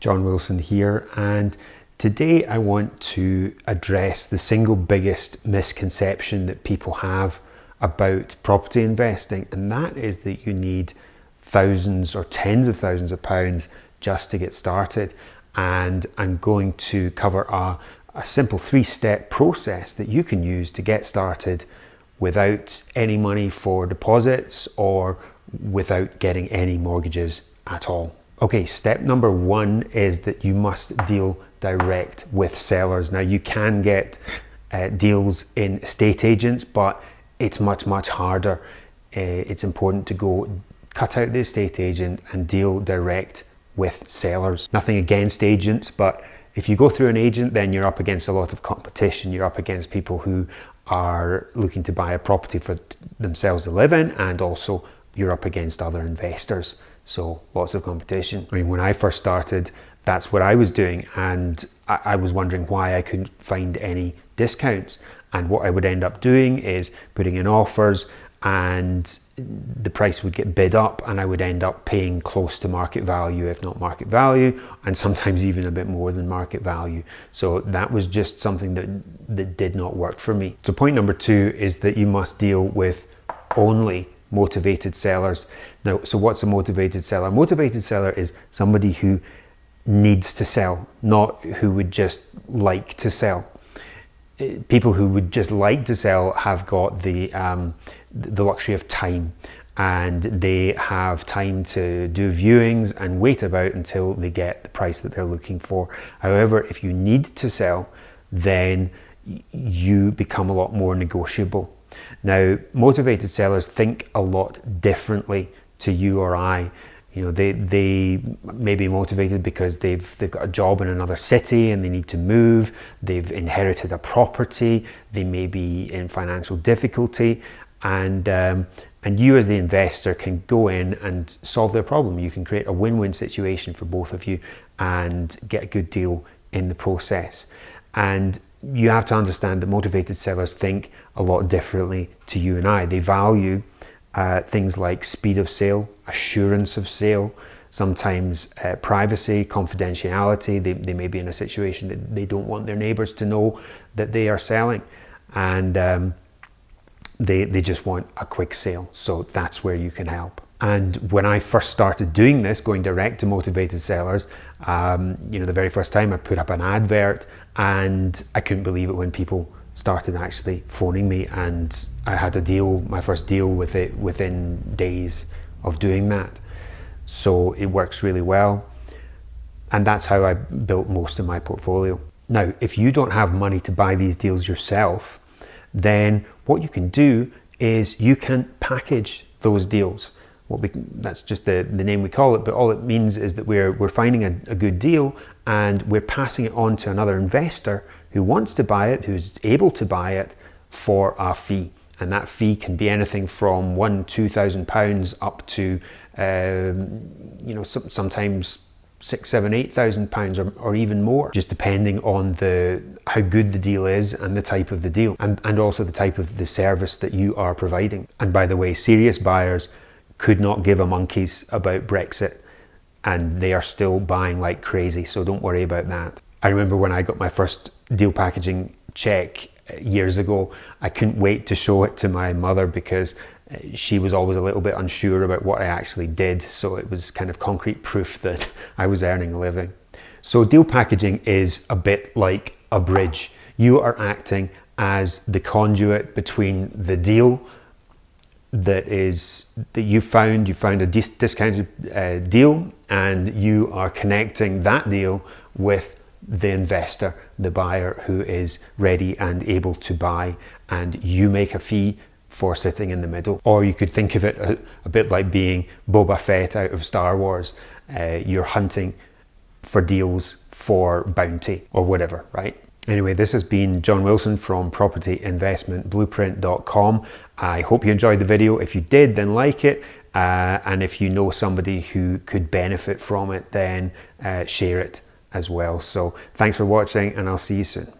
John Wilson here, and today I want to address the single biggest misconception that people have about property investing, and that is that you need thousands or tens of thousands of pounds just to get started. And I'm going to cover a simple 3-step process that you can use to get started without any money for deposits or without getting any mortgages at all. Okay, step number 1 is that you must deal direct with sellers. Now, you can get deals in estate agents, but it's much harder. It's important to go cut out the estate agent and deal direct with sellers. Nothing against agents, but if you go through an agent, then you're up against a lot of competition. You're up against people who are looking to buy a property for themselves to live in, and also you're up against other investors. So lots of competition. I mean, when I first started, that's what I was doing, and I was wondering why I couldn't find any discounts. And what I would end up doing is putting in offers, and the price would get bid up, and I would end up paying close to market value, if not market value, and sometimes even a bit more than market value. So that was just something that did not work for me. So point number 2 is that you must deal with only motivated sellers. Now, so what's a motivated seller? A motivated seller is somebody who needs to sell, not who would just like to sell. People who would just like to sell have got the luxury of time, and they have time to do viewings and wait about until they get the price that they're looking for. However, if you need to sell, then you become a lot more negotiable. Now, motivated sellers think a lot differently to you or I. You know, they may be motivated because they've got a job in another city and they need to move. They've inherited a property. They may be in financial difficulty, and you as the investor can go in and solve their problem. You can create a win-win situation for both of you and get a good deal in the process. And you have to understand that motivated sellers think a lot differently to you and I. They value things like speed of sale, assurance of sale, sometimes privacy, confidentiality. They may be in a situation that they don't want their neighbors to know that they are selling, and they just want a quick sale. So that's where you can help. And when I first started doing this, going direct to motivated sellers, the very first time I put up an advert, and I couldn't believe it when people started actually phoning me, and I had a deal, my first deal with it within days of doing that. So it works really well, and that's how I built most of my portfolio. Now, if you don't have money to buy these deals yourself, then what you can do is you can package those deals. That's just the name we call it, but all it means is that we're finding a good deal, and we're passing it on to another investor who wants to buy it, who's able to buy it for a fee. And that fee can be anything from £1,000-2,000 up to sometimes £6,000, £7,000, £8,000 or even more, just depending on how good the deal is and the type of the deal, and also the type of the service that you are providing. And by the way, serious buyers could not give a monkeys about Brexit, and they are still buying like crazy, so don't worry about that. I remember when I got my first deal packaging check years ago, I couldn't wait to show it to my mother because she was always a little bit unsure about what I actually did, so it was kind of concrete proof that I was earning a living. So deal packaging is a bit like a bridge. You are acting as the conduit between the deal that you found a discounted deal, and you are connecting that deal with the investor, the buyer, who is ready and able to buy, and you make a fee for sitting in the middle. Or you could think of it a bit like being Boba Fett out of Star Wars. You're hunting for deals for bounty or whatever, right? Anyway, this has been John Wilson from propertyinvestmentblueprint.com. I hope you enjoyed the video. If you did, then like it. And if you know somebody who could benefit from it, then share it as well. So thanks for watching, and I'll see you soon.